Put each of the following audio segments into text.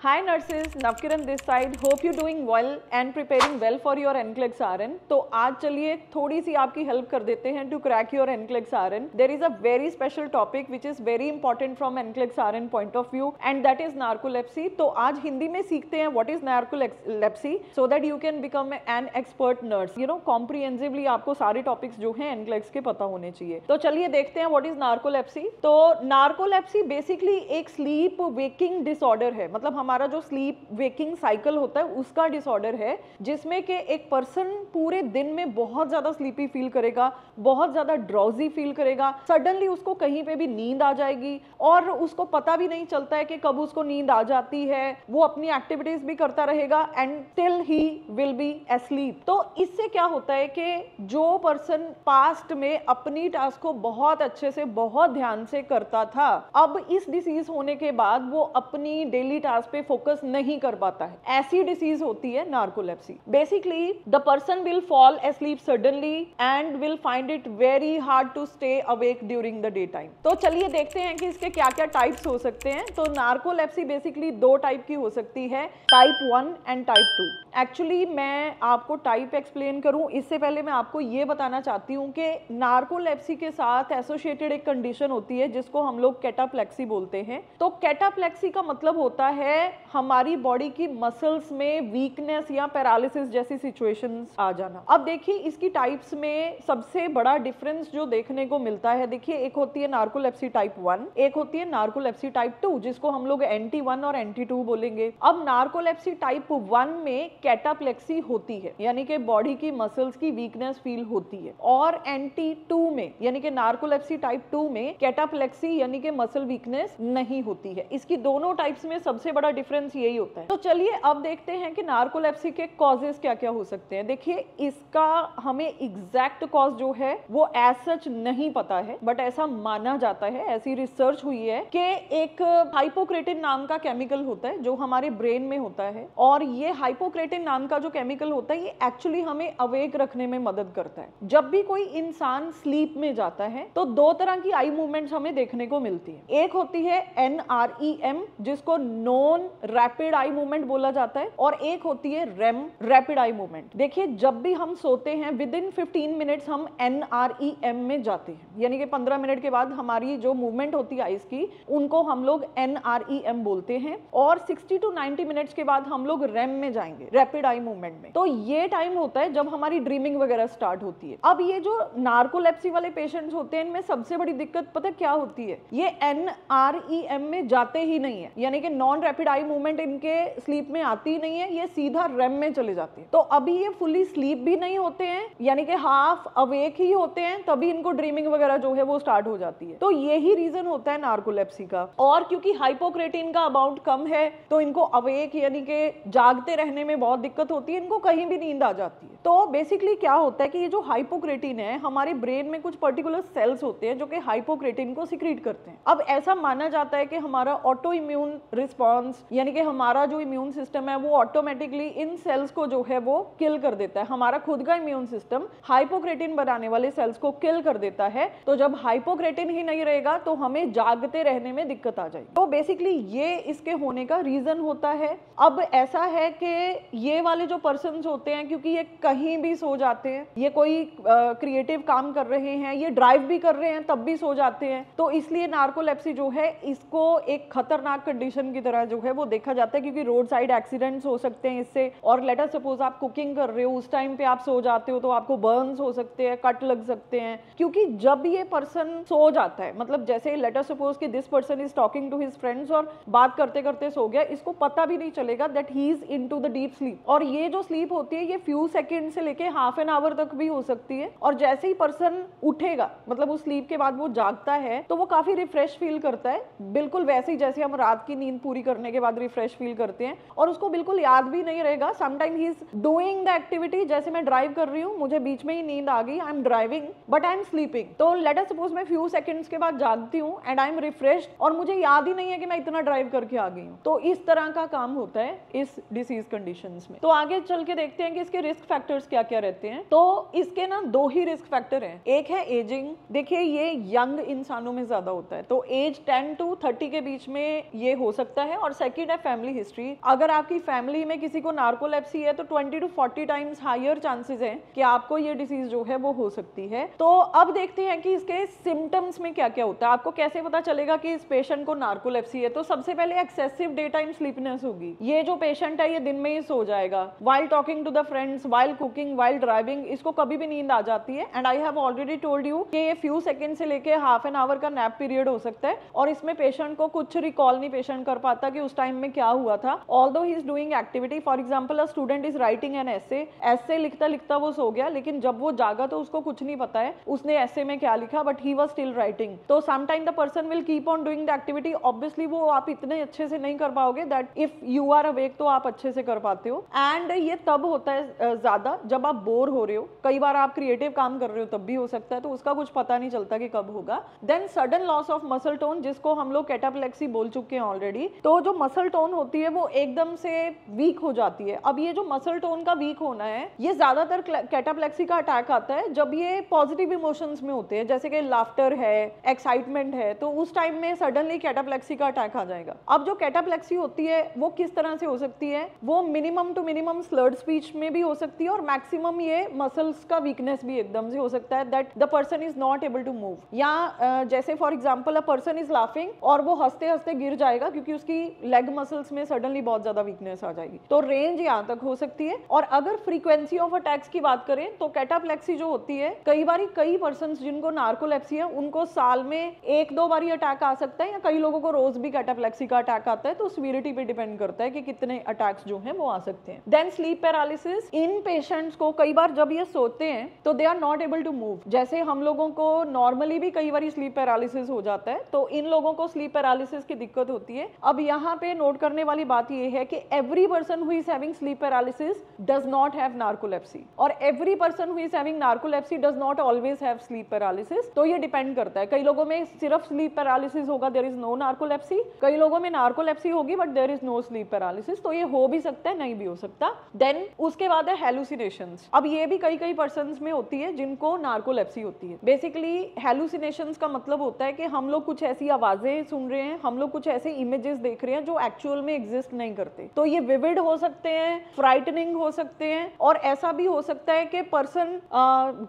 Hi nurses, Navkiran this side. Hope you doing well and preparing well for your NCLEX RN. तो आज चलिए थोड़ी सी आपकी help कर देते हैं to crack your NCLEX RN. There is a very special topic which is very important from NCLEX RN point of view and that is narcolepsy. तो आज हिंदी में सीखते हैं what is narcolepsy so that you can become an expert nurse. You know comprehensively आपको सारे topics जो हैं NCLEX के पता होने चाहिए. तो चलिए देखते हैं what is narcolepsy. तो narcolepsy basically एक sleep waking disorder है, मतलब हमारा जो स्लीप वेकिंग साइकिल होता है उसका डिसऑर्डर है जिसमें कि एक पर्सन पूरे दिन में बहुत ज्यादा स्लीपी फील करेगा, बहुत ज्यादा ड्राउजी फील करेगा, सडनली उसको कहीं पे भी नींद आ जाएगी और उसको पता भी नहीं चलता है कि कब उसको नींद आ जाती है, वो अपनी एक्टिविटीज भी करता रहेगा and till he will be asleep. तो इससे क्या होता है कि जो पर्सन पास्ट में अपनी टास्क को बहुत अच्छे से बहुत ध्यान से करता था, अब इस डिसीज होने के बाद वो अपनी डेली टास्क पे फोकस नहीं कर पाता है। ऐसी डिसीज होती है narcolepsy. Basically the person will fall asleep suddenly and will find it very hard to stay awake during the day time. तो चलिए देखते हैं कि इसके क्या क्या टाइप्स हो सकते हैं। तो नार्कोलेप्सी बेसिकली दो टाइप की हो सकती है, टाइप 1 एंड टाइप 2। एक्चुअली मैं आपको टाइप एक्सप्लेन करूं इससे पहले मैं आपको ये बताना चाहती हूँ कि नार्कोलेप्सी के साथ एसोसिएटेड एक कंडीशन होती है जिसको हम लोग कैटाप्लेक्सी बोलते हैं। तो कैटाप्लेक्सी का मतलब होता है हमारी बॉडी की मसल्स में वीकनेस या पैरालिसिस जैसी सिचुएशंस आ जाना। अब देखिए इसकी टाइप्स में सबसे बड़ा डिफरेंस जो देखने को मिलता है, देखिए एक होती है नार्कोलेप्सी टाइप 1, एक होती है नार्कोलेप्सी टाइप 2 जिसको हम लोग NT1 और NT2 बोलेंगे। अब नार्कोलेप्सी टाइप 1 में कैटाप्लेक्सी होती है यानी कि बॉडी की मसल्स की वीकनेस फील होती है, और NT2 में यानी कि नार्कोलेप्सी टाइप 2 में कैटाप्लेक्सी यानी कि मसल वीकनेस नहीं होती है। इसकी दोनों टाइप्स में सबसे बड़ा डिफरेंस यही होता है। तो चलिए अब देखते हैं कि नार्कोलेप्सी के कॉजेस क्या क्या हो सकते हैं। देखिए इसका हमें एग्जैक्ट कॉज जो है वो एज सच नहीं पता है, बट ऐसा माना जाता है, ऐसी रिसर्च हुई है कि एक हाइपोक्रेटिन नाम का केमिकल होता है जो हमारे ब्रेन में होता है, और ये हाइपोक्रेटिन नाम का जो केमिकल होता है ये एक्चुअली हमें अवेक रखने में मदद करता है। जब भी कोई इंसान स्लीप में जाता है तो दो तरह की आई मूवमेंट्स हमें देखने को मिलती है। एक होती है NREM जिसको नॉन रैपिड आई मूवमेंट बोला जाता है, और एक होती है REM रैपिड आई मूवमेंट। देखिए जब भी हम सोते हैं विद इन 15 मिनट्स हम NREM में जाते हैं, यानी कि 15 मिनट के बाद हमारी जो मूवमेंट होती है आइस की उनको हम लोग NREM बोलते हैं, और 60 to 90 मिनट्स के बाद हम लोग REM में जाएंगे, रैपिड आई मूवमेंट में। तो ये टाइम होता है जब हमारी ड्रीमिंग वगैरह स्टार्ट होती है। अब ये जो नार्कोलेप्सी वाले पेशेंट्स होते हैं इनमें सबसे बड़ी दिक्कत पता क्या होती है, ये NREM में जाते ही नहीं है, यानी कि नॉन रैपिड आई मूवमेंट इनके स्लीप में आती ही नहीं है, ये सीधा REM में चले जाते हैं। तो अभी ये फुली स्लीप भी नहीं होते हैं, यानी कि हाफ अवेक ही होते हैं, तभी इनको ड्रीमिंग वगैरह जो है वो स्टार्ट हो जाती है। तो यही रीजन होता है नार्कोलेप्सी का। और क्योंकि हाइपोक्रेटिन का अमाउंट कम है तो इनको अवेक यानी कि जागते रहने में बहुत दिक्कत होती है, इनको कहीं भी नींद आ जाती है। तो बेसिकली क्या होता है कि ये जो हाइपोक्रेटिन है हमारे ब्रेन में कुछ पर्टिकुलर सेल्स होते हैं जो कि हाइपोक्रेटिन को सिक्रीट करते हैं। अब ऐसा माना जाता है कि हमारा ऑटो इम्यून रिस्पॉन्स यानी कि हमारा जो इम्यून सिस्टम है वो ऑटोमेटिकली इन सेल्स को जो है वो किल कर देता है। हमारा खुद का इम्यून सिस्टम हाइपोक्रेटिन बनाने वाले सेल्स को किल कर देता है। तो जब हाइपोक्रेटिन ही नहीं रहेगा तो हमें जागते रहने में दिक्कत आ जाएगी। तो बेसिकली ये इसके होने का रीजन होता है। अब ऐसा है कि ये वाले जो पर्सन्स होते हैं क्योंकि ये कहीं भी सो जाते हैं, ये कोई क्रिएटिव काम कर रहे हैं, ये ड्राइव भी कर रहे हैं तब भी सो जाते हैं, तो इसलिए नार्कोलेप्सी जो है इसको एक खतरनाक कंडीशन की तरह जो है वो देखा जाता है, क्योंकि रोड साइड एक्सीडेंट्स हो सकते हैं इससे। और लेट अस सपोज आप कुकिंग कर रहे हो, उस टाइम पे आप सो जाते हो तो आपको बर्न्स हो सकते हैं, कट लग सकते हैं, क्योंकि जब ये पर्सन सो जाता है, मतलब जैसे लेट अस सपोज कि this person is talking to his friends और बात करते करते सो गया, इसको पता भी नहीं चलेगा that he is into the deep sleep. और ये जो स्लीप होती है ये फ्यू सेकंड से लेके हाफ एन आवर तक भी हो सकती है, और जैसे ही पर्सन उठेगा मतलब उस स्लीप के बाद वो जागता है तो वो काफी रिफ्रेश फील करता है, बिल्कुल वैसे ही जैसे हम रात की नींद पूरी करने के बाद रिफ्रेश फील करते हैं, और उसको बिल्कुल याद भी नहीं रहेगा। Sometime he is doing the activity, जैसे मैं ड्राइव कर रही हूँ, मुझे बीच में ही नींद आ गई, I am driving but I am sleeping, तो लेट अस सपोज मैं फ्यू सेकंड्स के बाद जागती हूँ एंड आई एम रिफ्रेश्ड और मुझे याद ही नहीं है कि मैं इतना ड्राइव करके आ गई हूँ। तो इस तरह का काम होता है इस डिसीज कंडीशंस में। तो आगे चल के देखते हैं कि इसके रिस्क फैक्टर्स क्या क्या रहते हैं। तो इसके ना दो ही रिस्क फैक्टर हैं, एक है एजिंग। देखिए ये यंग इंसानों में ज्यादा होता है, तो एज 10 to 30 के बीच में ये हो सकता है, और सेकंड सेकंड है फैमिली हिस्ट्री। अगर आपकी फैमिली में किसी को नार्कोलेप्सी है तो 20 to 40 टाइम्स हायर चांसेस हैं कि आपको ये डिसीज जो है वो हो सकती है। तो अब देखते हैं कि इसके सिम्टम्स में क्या क्या होता है। आपको कैसे पता चलेगा कि इस पेशेंट को नार्कोलेप्सी है? तो सबसे पहले एक्सेसिव डे टाइम स्लीपनेस होगी। ये जो पेशेंट है ये दिन में ही सो जाएगा, while talking to the friends, while cooking, while driving, इसको कभी भी नींद आ जाती है। And I have already told you कि ये फ्यू सेकंड से लेके हाफ एन आवर का नैप पीरियड हो सकता है और इसमें पेशेंट को कुछ रिकॉल नहीं पेशेंट कर पाता कि उस टाइम में क्या हुआ था। Although he is doing activity, for example a student is writing an ऐसे लिखता लिखता वो सो गया, लेकिन जब वो जागा तो उसको कुछ नहीं पता है उसने ऐसे में क्या लिखा, but he was still writing. तो some time the person will keep on doing the activity. Obviously वो आप इतने अच्छे से नहीं कर पाओगे that if you are awake तो आप अच्छे से कर पाते हो। एंड ये तब होता है ज्यादा जब आप बोर हो रहे हो, कई बार आप क्रिएटिव काम कर रहे हो तब भी हो सकता है, तो उसका कुछ पता नहीं चलता कि कब होगा। Then sudden loss of muscle tone, जिसको हम लोग कैटाप्लेक्सी बोल चुके हैं ऑलरेडी। तो जो मसल टोन होती है वो एकदम से वीक हो जाती है। अब ये जो मसल टोन का वीक होना है ये ज्यादातर कैटाप्लेक्सी का अटैक आता है जब ये पॉजिटिव इमोशंस में होते हैं, जैसे कि लाफ्टर है, एक्साइटमेंट है, तो उस टाइम में सडनली कैटाप्लेक्सी का अटैक आ जाएगा। अब जो कैटाप्लेक्सी होती है वो किस तरह से हो सकती है? वो minimum to minimum slurred speech में भी हो सकती है और मैक्सिमम ये मसल्स का वीकनेस भी एकदम से हो सकता है that the person is not able to move. या जैसे for example a person is laughing और वो हंसते हंसते गिर जाएगा क्योंकि उसकी लेग मसल्स में सडनली बहुत ज्यादा वीकनेस आ जाएगी। तो रेंज यहाँ तक हो सकती है। और अगर फ्रीक्वेंसी ऑफ अटैक्स की बात करें तो कैटाप्लेक्सी जो होती है कई पर्सन्स जिनको नार्कोलेप्सी है उनको साल में 1-2 बारी अटैक आ सकता है, या कई लोगों को रोज भी कैटाप्लेक्सी का अटैक आता है। तो सीवियरिटी पे डिपेंड करता है कि कितने अटैक्स जो हैं वो आ सकते हैं। देन स्लीप पैरालिसिस, इन पेशेंट्स को कई बार जब ये सोते हैं तो they are not able to move. जैसे हम लोगों को नॉर्मली भी कई बार स्लीप पैरालिसिस हो जाता है, तो इन लोगों को स्लीप पैरालिसिस की दिक्कत होती है। अब यहाँ पे नोट करने वाली बात ये है कि every person who is having sleep paralysis does not have narcolepsy और every person who is having narcolepsy does not always have sleep paralysis. तो ये डिपेंड करता है, कई लोगों में सिर्फ स्लीप पैरालिसिस होगा, देयर इज नो नार्कोलेप्सी, कई लोगों में नार्कोलेप्सी होगी but there is no sleep paralysis. तो ये हो भी सकता है, नहीं भी हो सकता। देन उसके बाद है हेलुसिनेशंस। अब ये भी कई पर्सन्स में होती है जिनको नार्कोलेप्सी होती है। बेसिकली हेलुसिनेशंस का मतलब होता है कि हम लोग कुछ ऐसी आवाजें सुन रहे हैं, हम लोग कुछ ऐसे इमेजेस देख रहे हैं जो एक्चुअल में एग्जिस्ट नहीं करते। तो ये विविड हो सकते हैं, फ्राइटनिंग हो सकते हैं, और ऐसा भी हो सकता है कि पर्सन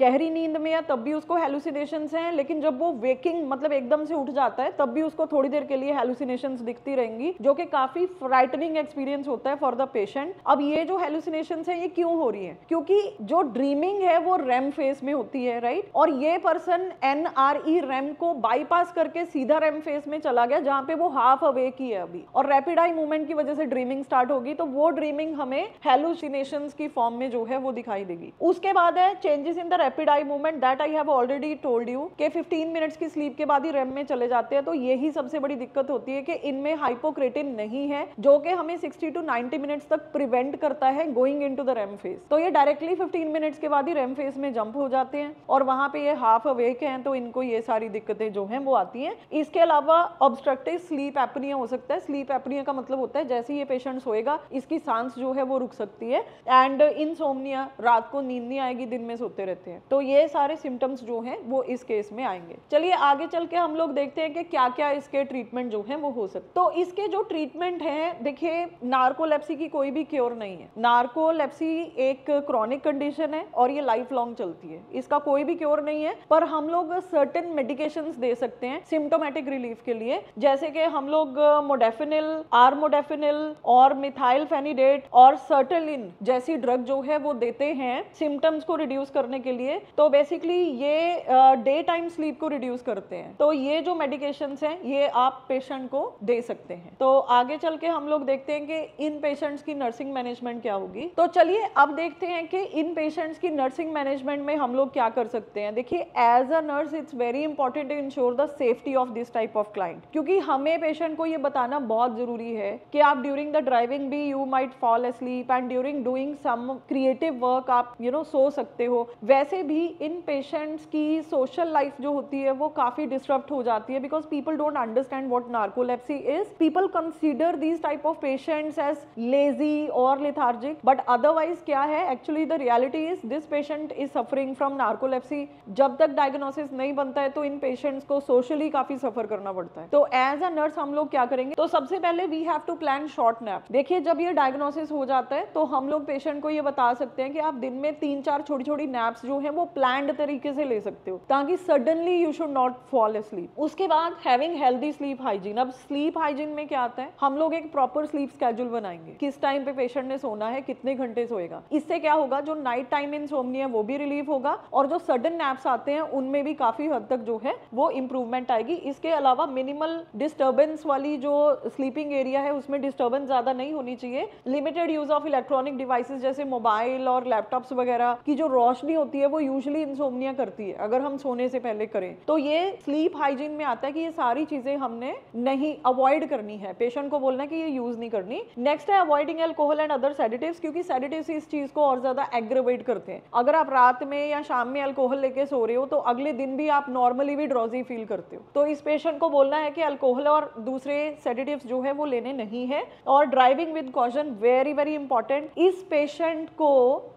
गहरी नींद में है तब भी उसको हेलुसिनेशंस हैं, लेकिन जब वो वेकिंग मतलब एकदम से उठ जाता है तब भी उसको थोड़ी देर के लिए हेलुसिनेशंस दिखती रहेंगी, जो कि काफी फ्राइटनिंग एक्सपीरियंस होता है फॉर द पेशेंट। अब ये जो हेलुसिनेशंस है ये क्यों हो रही है? क्योंकि जो ड्रीमिंग है वो रेम फेज में होती है, राइट? और ये पर्सन NRE रेम को बाईपास करके सीधा रेम फेज में चला गया जहां पे वो हाफ अवेक ही है अभी, और रैपिड आई मूवमेंट की वजह से ड्रीमिंग स्टार्ट होगी। तो वो ड्रीमिंग हमें हेलुसिनेशंस की फॉर्म में जो है वो दिखाई देगी। उसके बाद है changes in the rapid eye movement, that I have already told you कि 15 मिनट्स की स्लीप के बाद ही रेम में चले जाते हैं। तो यही सबसे बड़ी दिक्कत होती है कि इनमें हाइपोक्रेटिन नहीं है, जो कि हमें 60 to 90 मिनट्स तक प्रिवेंट करता है going into the REM phase. तो ये डायरेक्टली 15 मिनट्स के बाद ही रेम फेज में जंप हो जाते हैं और वहां पे ये हाफ अवेक हैं, तो इनको ये सारी दिक्कतें जो हैं वो आती हैं। इसके अलावा ऑब्स्ट्रक्टिव स्लीप एपनिया हो सकता है। स्लीप एपनिया का मतलब होता है जैसे ये पेशेंट सोएगा इसकी सांस जो है वो रुक सकती है। एंड इनसोम्निया, रात को नींद नहीं आएगी, दिन में सोते रहते हैं। तो ये सारे सिम्टम्स जो हैं वो इस केस में आएंगे। चलिए आगे चल के हम लोग देखते हैं कि क्या क्या इसके ट्रीटमेंट जो हैं वो हो सकते। तो इसके जो ट्रीटमेंट हैं, देखिए नार्कोलेप्सी की कोई भी क्योर नहीं है। नार्कोलेप्सी एक क्रॉनिक कंडीशन है और ये लाइफ लॉन्ग चलती है, इसका कोई भी क्योर नहीं है। पर हम लोग सर्टेन मेडिकेशंस दे सकते हैं सिम्टोमेटिक रिलीफ के लिए, जैसे कि हम लोग मोडेफिनिल, आर्मोडेफिनिल और मिथाइलफेनिडेट और सर्टेलिन जैसी ड्रग जो है वो देते हैं सिम्टम्स को रिड्यूस करने के लिए। तो बेसिकली ये डे टाइम स्लीप को रिड्यूस करते हैं। तो ये जो मेडिकेशंस हैं ये आप पेशेंट को दे सकते हैं। तो आगे चल के हम लोग देखते हैं कि इन पेशेंट्स की नर्सिंग मैनेजमेंट क्या होगी। तो चलिए अब देखते हैं कि इन पेशेंट्स की नर्सिंग मैनेजमेंट में हम लोग क्या कर सकते हैं। देखिए as a nurse it's very important to ensure the safety of this type of client, क्योंकि हमें पेशेंट को ये बताना बहुत जरूरी है कि आप ड्यूरिंग द ड्राइविंग भी you might fall asleep and during doing some creative work आप सो सकते हो। वैसे भी इन पेशेंट्स की सोशल लाइफ जो होती है वो काफी डिस्टर्ब हो जाती है, because people don't understand what narcolepsy is. People consider these type of patients as lazy और लेथार्जिक, बट अदरवाइज क्या है actually the reality is this patient is suffering from narcolepsy. जब तक डायग्नोसिस नहीं बनता है तो इन पेशेंट्स को सोशली काफी सफर करना पड़ता है। तो एज अ नर्स हम लोग क्या करेंगे, तो सबसे पहले we have to plan short nap. देखिए जब ये डायग्नोसिस हो जाता है तो हम लोग पेशेंट को ये बता सकते हैं कि आप दिन में 3-4 छोटी छोटी नैप्स जो है वो प्लान्ड तरीके से ले सकते हो, ताकि suddenly you should not fall asleep। उसके बाद हैविंग हेल्दी स्लीप हाइजीन। अब स्लीप हाइजीन में क्या आता है, हम लोग एक प्रॉपर स्लीप स्केड्यूल बनाएंगे, किस टाइम पे पेशेंट ने सोना है, कितने घंटे सोएगा। इससे क्या होगा, जो नाइट टाइम इंसोम्निया वो भी रिलीफ होगा और जो सडन नैप्स आते हैं उनमें भी काफी हद तक जो है वो इंप्रूवमेंट आएगी। इसके अलावा मिनिमल डिस्टर्बेंस वाली जो स्लीपिंग एरिया है उसमें डिस्टर्बेंस ज्यादा नहीं होनी चाहिए। Limited use of electronic devices जैसे मोबाइल और लैपटॉप्स वगैरह की जो रोशनी होती है वो यूजुअली इंसोम्निया करती है, अगर हम सोने से पहले करें तो ये स्लीप हाइजीन में आता है कि ये सारी चीजें हमने नहीं अवॉइड करनी है, पेशेंट को बोलना है कि ये यूज नहीं करनी। नेक्स्ट है avoiding alcohol and other sedatives, क्योंकि सेडेटिव्स इस चीज को और ज्यादा एग्रेवेट करते हैं। अगर आप रात में या शाम में अल्कोहल लेके सो रहे हो तो अगले दिन भी आप नॉर्मली भी ड्रॉजी फील करते हो, तो इस पेशेंट को बोलना है कि अल्कोहल और दूसरे सेडेटिव्स जो है वो लेने नहीं है। और driving with caution, very very important. इस पेशेंट को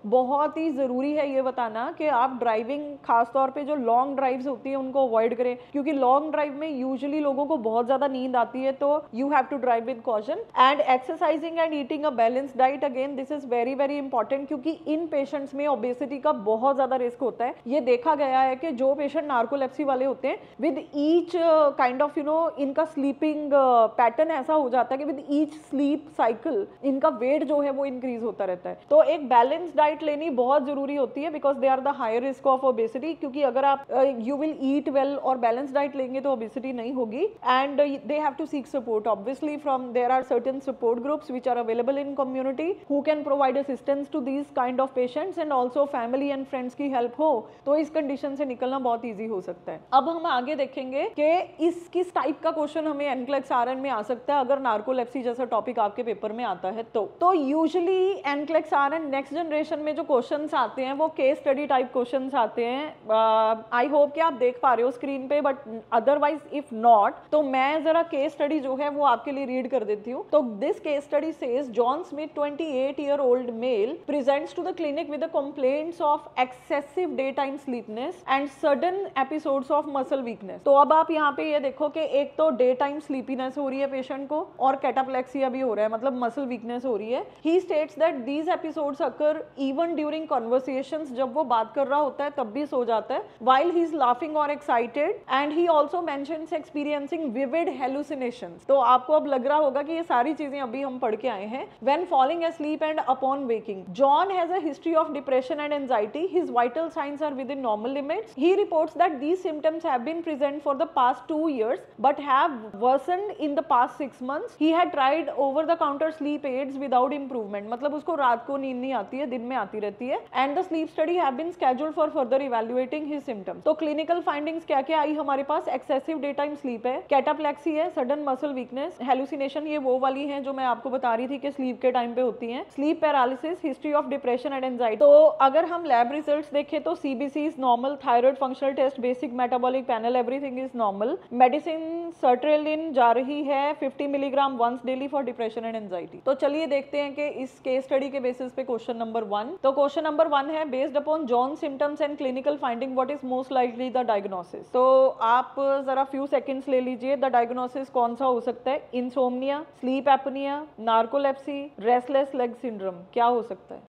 बहुत ही जरूरी है ये बताना कि आप ड्राइविंग, खासतौर पे जो लॉन्ग ड्राइव्स होती है उनको अवॉइड करें, क्योंकि लॉन्ग ड्राइव में यूजुअली लोगों को बहुत ज्यादा नींद आती है, तो you have to drive with caution. And exercising and eating a balanced diet, again this is very very important, क्योंकि इन पेशेंट्स में ओबेसिटी का बहुत ज्यादा रिस्क होता है। ये देखा गया है कि जो पेशेंट नार्कोलेप्सी वाले होते हैं, विद ईच काइंड ऑफ इनका स्लीपिंग पैटर्न ऐसा हो जाता है कि विद ईच स्लीप साइकिल इनका वेट जो है वो इंक्रीज होता रहता है। तो एक बैलेंस डाइट लेनी बहुत जरूरी होती है, because they are the higher risk of obesity, क्योंकि अगर आप यू विल ईट वेल और बैलेंस डाइट लेंगे तो ओबेसिटी नहीं होगी। And they have to seek support obviously from, there are certain support groups which are available in community who can provide assistance to these kind of patients, and also family and friends की help हो तो इस condition से निकलना बहुत easy हो सकता है। अब हम आगे देखेंगे कि इस किस टाइप का क्वेश्चन हमें एनक्लेक्स आरएन में आ सकता है अगर नार्कोलेप्सी जैसा टॉपिक आपके पेपर में आता है। तो usually NCLEX RN next generation में जो क्वेश्चंस आते हैं वो केस स्टडी टाइप क्वेश्चंस आते हैं। आई होप कि आप देख पा रहे हो स्क्रीन पे, बट अदरवाइज इफ नॉट तो मैं जरा केस स्टडी जो है वो आपके लिए रीड कर देती हूँ। तो this case study says John Smith 28-year-old male presents to the clinic with the complaints of excessive day time sleepiness and sudden episodes of muscle weakness. तो अब आप यहाँ पे ये देखो कि एक तो डे टाइम स्लीपीनेस हो रही है पेशेंट को और कैटाप्लेक्सिया भी हो रहा है, मतलब मसल वीकनेस हो रही है। He states that these episodes occur even during conversations, जब वो बात कर रहा होता है तब भी सो जाता है, while he is laughing or excited, and he also mentions experiencing vivid hallucinations। तो आपको अब लग रहा होगा कि ये सारी चीजें अभी हम पढ़ के आए हैं। When falling asleep and upon waking, John has a history of depression and anxiety. His vital signs are within normal limits. He reports that these symptoms have been present for the past 2 years but have worsened in the past 6 months. He had tried over-the-counter sleep aids without improvement। मतलब उसको रात को नींद नहीं आती है, दिन में आती रहती है। And the sleep study have been scheduled for further evaluating his symptoms। तो क्लिनिकल फाइंडिंग्स क्या क्या आई हमारे पास, एक्सेसिव डे टाइम स्लीप है, कैटाप्लेक्सी है, सडन मसल वीकनेस, हेलुसिनेशन ये वो वाली हैं जो मैं आपको बता रही थी कि स्लीप के टाइम पे होती हैं, sleep paralysis, history of depression and anxiety. तो अगर हम लैब रिजल्ट्स देखें तो CBC is normal, thyroid functional test, basic metabolic panel, everything is normal. Medicine sertraline जा रही है 50 milligram once daily for depression and anxiety. तो चलिए देखते हैं कि इस केस स्टडी के बेसिस पे क्वेश्चन नंबर 1। तो क्वेश्चन नंबर 1 है, based upon John symptoms and clinical finding what is most likely the diagnosis. तो आप जरा फ्यू सेकंड्स ले लीजिए, द डायग्नोसिस कौन सा हो सकता है, insomnia, sleep apnoea, narcolepsy, restless leg syndrome, क्या हो सकता है?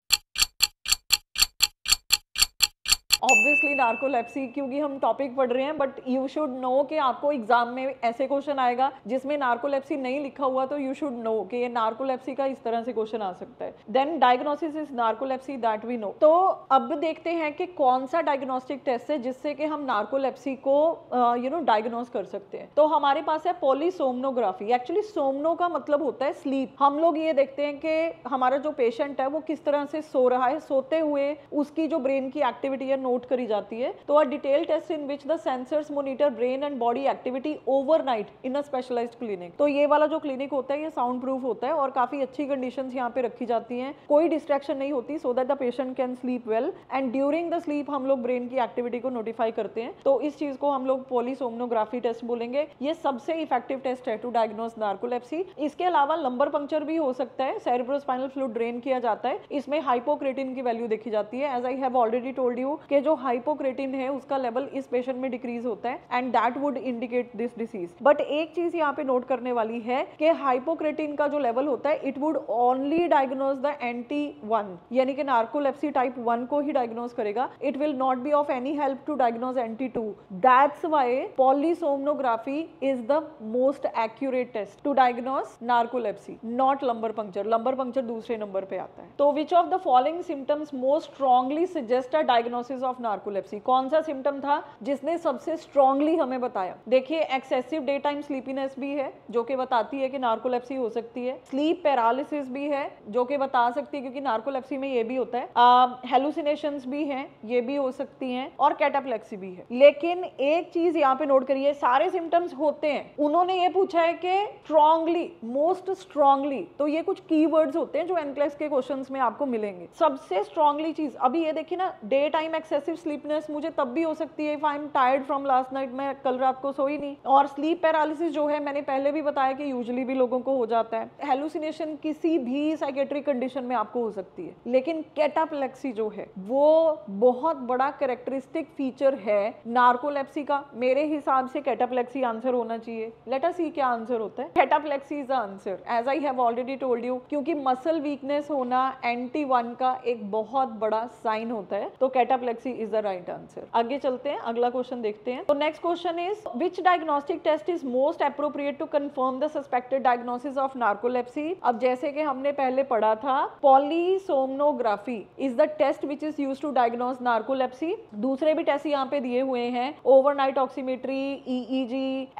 ऑब्वियसली नार्कोलेप्सी, क्योंकि हम टॉपिक पढ़ रहे हैं, बट यू शुड नो कि आपको एग्जाम में ऐसे क्वेश्चन आएगा जिसमें नार्कोलेप्सी नहीं लिखा हुआ, तो यू शुड नो कि ये नार्कोलेप्सी का इस तरह से क्वेश्चन आ सकता है। Then diagnosis is narcolepsy, that we know. तो अब देखते हैं कि कौन सा डायग्नोस्टिक टेस्ट है जिससे कि हम नार्कोलेप्सी को डायग्नोस कर सकते हैं। तो हमारे पास है पॉलीसोमनोग्राफी। एक्चुअली सोमनो का मतलब होता है स्लीप। हम लोग ये देखते हैं कि हमारा जो पेशेंट है वो किस तरह से सो रहा है, सोते हुए उसकी जो ब्रेन की एक्टिविटी है नोट करी जाती है। तो a detail test in which the sensors monitor brain and body activity overnight in a specialised clinic. तो ये वाला जो क्लिनिक होता है ये साउंड प्रूफ होता है और काफी अच्छी कंडीशंस यहाँ पे रखी जाती हैं, कोई डिस्ट्रैक्शन नहीं होती, so that the patient can sleep well. And during the sleep हम लोग ब्रेन की एक्टिविटी को नोटिफाई करते हैं। तो इस चीज को हम लोग पॉलीसोमनोग्राफी टेस्ट बोलेंगे। ये सबसे इफेक्टिव टेस्ट है टू डायग्नोस नार्कोलेप्सी। इसके अलावा लंबर पंक्चर भी हो सकता है, सेरेब्रोस्पाइनल फ्लूइड ड्रेन किया जाता है, इसमें हाइपोक्रेटिन की वैल्यू देखी जाती है। As I have already told you कि जो हाइपोक्रेटिन है उसका लेवल इस पेशेंट में डिक्रीज होता है and that would indicate this disease. But एक चीज यहाँ पे नोट करने वाली है कि हाइपोक्रेटिन का जो लेवल होता है it would only diagnose the NT1, यानी कि नार्कोलेप्सी टाइप 1 को ही डायग्नोज करेगा। It will not be of any help to diagnose NT2। That's why polysomnography is the most accurate test to diagnose narcolepsy, not lumbar puncture. Lumbar puncture दूसरे number पे आता है। तो which of the following symptoms most strongly suggest a diagnosis of narcolepsy? कौन सा symptom था जिसने सबसे स्ट्रांगली हमें बताया? देखिए, एक्सेसिव डे टाइम स्लीपीनेस भी है जो कि बताती है कि नार्कोलेप्सी हो सकती है। स्लीप पैरालिसिस भी है जो कि बता सकती है, क्योंकि नार्कोलेप्सी में ये भी होता है। हेलुसिनेशंस भी हैं, ये भी हो सकती हैं, और कैटाप्लेक्सी भी है। लेकिन एक चीज यहाँ पे नोट करिए, सारे सिम्टम्स होते हैं। उन्होंने ये पूछा है कि स्ट्रांगली, मोस्ट स्ट्रांगली, तो ये कुछ कीवर्ड्स होते हैं जो एनक्लेक्स के क्वेश्चंस में आपको मिलेंगे। सबसे स्ट्रांगली चीज, अभी ये देखिए ना, डे टाइम एक्सेसिव स्लीपनेस मुझे तब भी हो सकती है if I am tired from last night, मैं कल रात को सोई नहीं। और स्लीप पैरालिसिस जो है, मैंने पहले भी बताया कि यूजुअली भी लोगों को हो जाता है। हेलुसिनेशन किसी भी साइकेट्रिक कंडीशन में आपको हो सकती है। लेकिन कैटाप्लेक्सी जो है वो बहुत बड़ा कैरेक्टरिस्टिक फीचर है नार्कोलेप्सी का। मेरे हिसाब से कैटाप्लेक्सी आंसर होना चाहिए। लेट अस सी क्या आंसर होता है। Cataplexy is the answer, as I have already told you, क्योंकि मसल वीकनेस होना NT1 का एक बहुत बड़ा साइन होता है। तो cataplexy is the right answer. आगे चलते हैं, अगला क्वेश्चन देखते हैं। तो next question is which diagnostic test is most appropriate to confirm the suspected diagnosis of narcolepsy? अब जैसे कि हमने पहले पढ़ा था, polysomnography is the test which is used to diagnose narcolepsy. दूसरे भी टेस्ट यहाँ पे दिए हुए हैं, ओवरनाइट ऑक्सीमेट्री, EEG,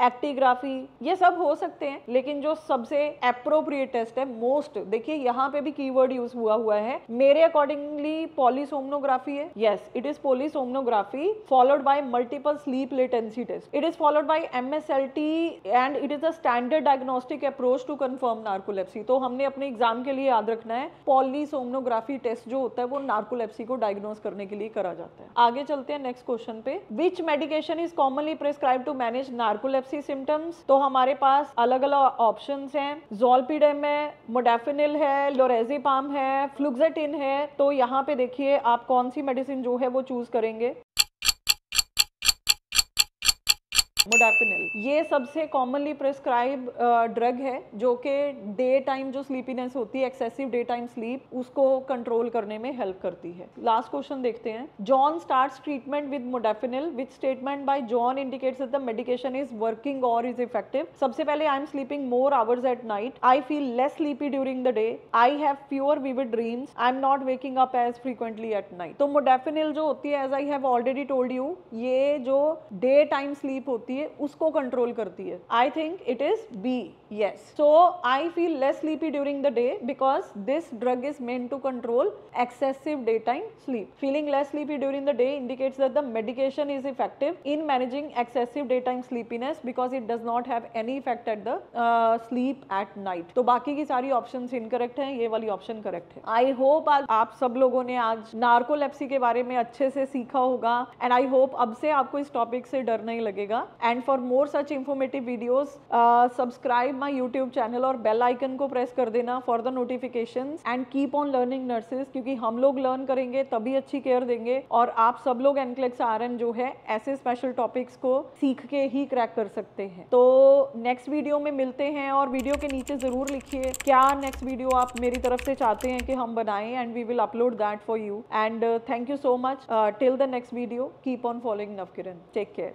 एक्टिग्राफी, ये सब हो सकते हैं। लेकिन जो सबसे एप्रोप्रिएट टेस्ट है, मोस्ट, देखिए यहाँ पे भी कीवर्ड यूज हुआ है, मेरे अकॉर्डिंगली पॉलीसोमनोग्राफी है। Yes, it is polysomnography followed by multiple sleep latency test. It is followed by MSLT and it is a standard diagnostic approach to confirm narcolepsy. तो हमने अपने एग्जाम के लिए याद रखना है, पॉलीसोमनोग्राफी टेस्ट जो होता है वो नार्कोलेप्सी को डायग्नोज करने के लिए करा जाता है। आगे चलते हैं नेक्स्ट क्वेश्चन पे। Which medication is commonly prescribed to manage narcolepsy symptoms? तो हमारे पास अलग अलग ऑप्शंस हैं। ज़ोलपीडेम है, मोडाफिनिल है, लोरेज़ेपाम है, फ्लुक्सेटिन है। तो यहाँ पे देखिए आप कौन सी मेडिसिन जो है वो चूज करेंगे। मोडाफिनिल ये सबसे कॉमनली प्रिस्क्राइब ड्रग है जो कि डे टाइम जो स्लीपीनेस होती है, एक्सेसिव डे टाइम स्लीप, उसको कंट्रोल करने में हेल्प करती है। लास्ट क्वेश्चन देखते हैं। John starts treatment with modafinil, which statement by John indicates that the medication is working और इज इफेक्टिव? सबसे पहले, I am sleeping more hours at night, I feel less sleepy during the day, I have fewer vivid dreams, I am not waking up as frequently at night. तो modafinil जो होती है, as I have already told you, ये जो day time sleep होती है उसको control करती है। I think it is B. Yes, so I feel less sleepy during the day because this drug is meant to control excessive day time sleep. Feeling less sleepy during the day indicates that the medication is effective in managing excessive daytime sleepiness because it does not have any effect at the sleep at night। तो बाकी की सारी options incorrect हैं, ये वाली option correct है। I hope आज आप सब लोगों ने आज नार्कोलेप्सी के बारे में अच्छे से सीखा होगा एंड आई होप अब से आपको इस टॉपिक से डर नहीं लगेगा। And for more such informative videos subscribe my YouTube channel और बेल आइकन को प्रेस कर देना for the notifications and keep on learning nurses, क्योंकि हम लोग लर्न करेंगे तभी अच्छी केयर देंगे और आप सब लोग एनक्लेक्स RN जो है ऐसे स्पेशल टॉपिक्स को सीख के ही क्रैक कर सकते हैं। तो नेक्स्ट वीडियो में मिलते हैं और वीडियो के नीचे जरूर लिखिए क्या नेक्स्ट वीडियो आप मेरी तरफ से चाहते हैं कि हम बनाएं and we will upload that for you. And thank you so much till the next video, keep on following Navkiran, take care.